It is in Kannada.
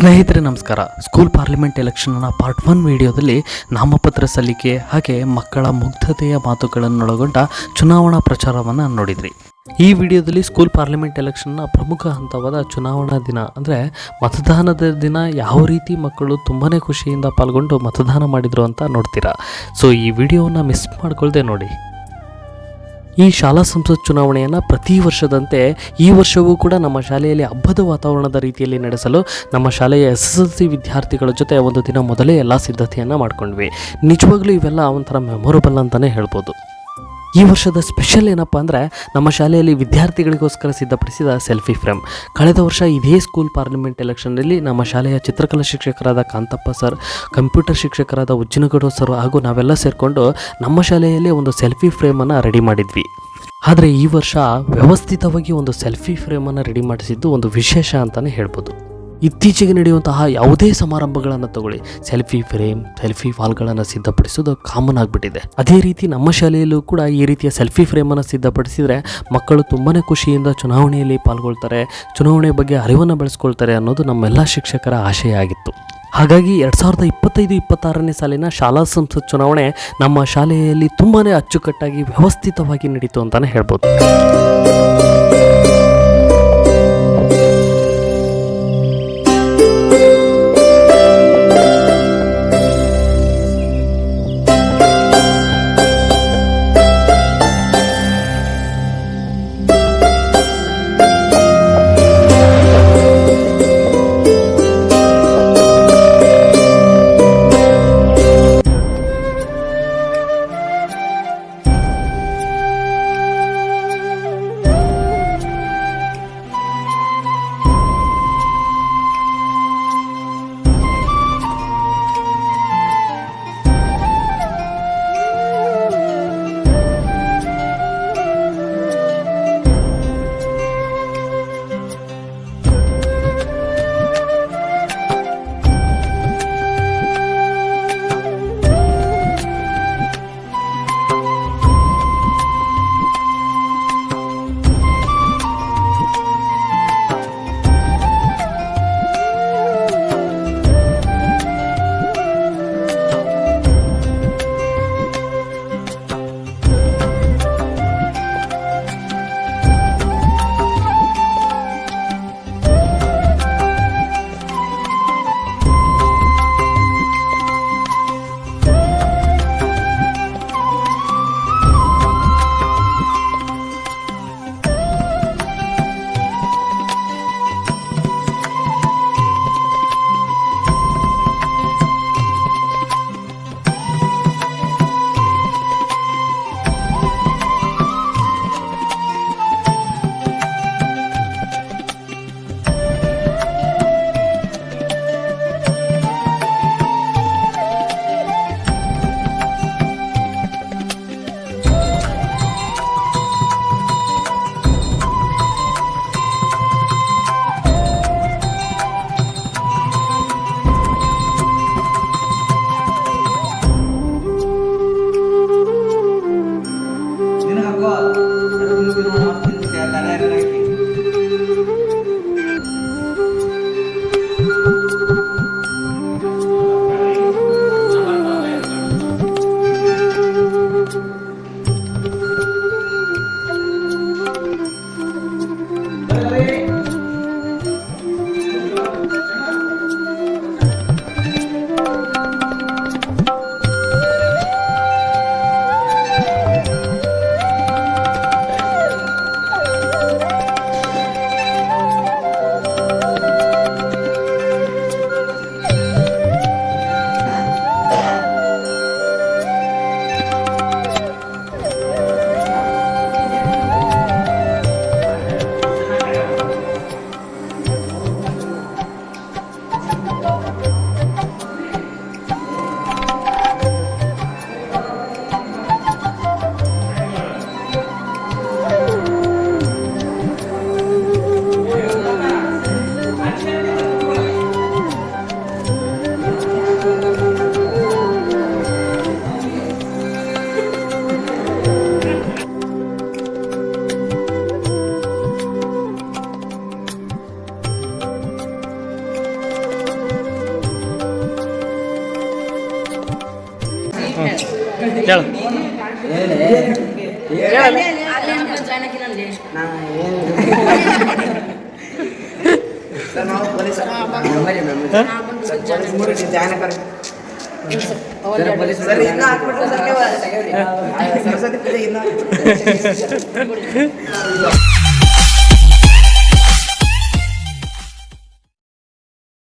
ಸ್ನೇಹಿತರೆ ನಮಸ್ಕಾರ. ಸ್ಕೂಲ್ ಪಾರ್ಲಿಮೆಂಟ್ ಎಲೆಕ್ಷನ್ನ ಪಾರ್ಟ್ 1 ವಿಡಿಯೋದಲ್ಲಿ ನಾಮಪತ್ರ ಸಲ್ಲಿಕೆ ಹಾಗೆ ಮಕ್ಕಳ ಮುಗ್ಧತೆಯ ಮಾತುಗಳನ್ನೊಳಗೊಂಡ ಚುನಾವಣಾ ಪ್ರಚಾರವನ್ನು ನೋಡಿದ್ರಿ. ಈ ವಿಡಿಯೋದಲ್ಲಿ ಸ್ಕೂಲ್ ಪಾರ್ಲಿಮೆಂಟ್ ಎಲೆಕ್ಷನ್ನ ಪ್ರಮುಖ ಹಂತವಾದ ಚುನಾವಣಾ ದಿನ ಅಂದರೆ ಮತದಾನದ ದಿನ ಯಾವ ರೀತಿ ಮಕ್ಕಳು ತುಂಬಾ ಖುಷಿಯಿಂದ ಪಾಲ್ಗೊಂಡು ಮತದಾನ ಮಾಡಿದರು ಅಂತ ನೋಡ್ತೀರಾ. ಸೊ ಈ ವಿಡಿಯೋವನ್ನು ಮಿಸ್ ಮಾಡ್ಕೊಳ್ದೆ ನೋಡಿ. ಈ ಶಾಲಾ ಸಂಸತ್ ಚುನಾವಣೆಯನ್ನು ಪ್ರತಿ ವರ್ಷದಂತೆ ಈ ವರ್ಷವೂ ಕೂಡ ನಮ್ಮ ಶಾಲೆಯಲ್ಲಿ ಹಬ್ಬದ ವಾತಾವರಣದ ರೀತಿಯಲ್ಲಿ ನಡೆಸಲು ನಮ್ಮ ಶಾಲೆಯ SSLC ವಿದ್ಯಾರ್ಥಿಗಳ ಜೊತೆ ಒಂದು ದಿನ ಮೊದಲೇ ಎಲ್ಲ ಸಿದ್ಧತೆಯನ್ನು ಮಾಡ್ಕೊಂಡ್ವಿ. ನಿಜವಾಗ್ಲೂ ಇವೆಲ್ಲ ಒಂಥರ ಮೆಮೊರಬಲ್ ಅಂತಲೇ ಹೇಳ್ಬೋದು. ಈ ವರ್ಷದ ಸ್ಪೆಷಲ್ ಏನಪ್ಪ ಅಂದರೆ ನಮ್ಮ ಶಾಲೆಯಲ್ಲಿ ವಿದ್ಯಾರ್ಥಿಗಳಿಗೋಸ್ಕರ ಸಿದ್ಧಪಡಿಸಿದ ಸೆಲ್ಫಿ ಫ್ರೇಮ್. ಕಳೆದ ವರ್ಷ ಇದೇ ಸ್ಕೂಲ್ ಪಾರ್ಲಿಮೆಂಟ್ ಎಲೆಕ್ಷನ್ನಲ್ಲಿ ನಮ್ಮ ಶಾಲೆಯ ಚಿತ್ರಕಲಾ ಶಿಕ್ಷಕರಾದ ಕಾಂತಪ್ಪ ಸರ್, ಕಂಪ್ಯೂಟರ್ ಶಿಕ್ಷಕರಾದ ಉಜ್ಜಿನಗೌಡ ಸರ್ ಹಾಗೂ ನಾವೆಲ್ಲ ಸೇರಿಕೊಂಡು ನಮ್ಮ ಶಾಲೆಯಲ್ಲಿ ಒಂದು ಸೆಲ್ಫಿ ಫ್ರೇಮನ್ನು ರೆಡಿ ಮಾಡಿದ್ವಿ. ಆದರೆ ಈ ವರ್ಷ ವ್ಯವಸ್ಥಿತವಾಗಿ ಒಂದು ಸೆಲ್ಫಿ ಫ್ರೇಮನ್ನು ರೆಡಿ ಮಾಡಿಸಿದ್ದು ಒಂದು ವಿಶೇಷ ಅಂತಲೇ ಹೇಳ್ಬೋದು. ಇತ್ತೀಚೆಗೆ ನಡೆಯುವಂತಹ ಯಾವುದೇ ಸಮಾರಂಭಗಳನ್ನು ತಗೊಳ್ಳಿ, ಸೆಲ್ಫಿ ಫ್ರೇಮ್, ಸೆಲ್ಫಿ ವಾಲ್ಗಳನ್ನು ಸಿದ್ಧಪಡಿಸೋದು ಕಾಮನ್ ಆಗಿಬಿಟ್ಟಿದೆ. ಅದೇ ರೀತಿ ನಮ್ಮ ಶಾಲೆಯಲ್ಲೂ ಕೂಡ ಈ ರೀತಿಯ ಸೆಲ್ಫಿ ಫ್ರೇಮನ್ನು ಸಿದ್ಧಪಡಿಸಿದರೆ ಮಕ್ಕಳು ತುಂಬಾ ಖುಷಿಯಿಂದ ಚುನಾವಣೆಯಲ್ಲಿ ಪಾಲ್ಗೊಳ್ತಾರೆ, ಚುನಾವಣೆ ಬಗ್ಗೆ ಅರಿವನ್ನು ಬೆಳೆಸ್ಕೊಳ್ತಾರೆ ಅನ್ನೋದು ನಮ್ಮೆಲ್ಲ ಶಿಕ್ಷಕರ ಆಶಯ ಆಗಿತ್ತು. ಹಾಗಾಗಿ 2025-26ನೇ ಸಾಲಿನ ಶಾಲಾ ಸಂಸತ್ ಚುನಾವಣೆ ನಮ್ಮ ಶಾಲೆಯಲ್ಲಿ ತುಂಬಾ ಅಚ್ಚುಕಟ್ಟಾಗಿ ವ್ಯವಸ್ಥಿತವಾಗಿ ನಡೀತು ಅಂತಲೇ ಹೇಳ್ಬೋದು. ಹೇಳು. ಸರಸ್ವತಿ ಪೂಜೆ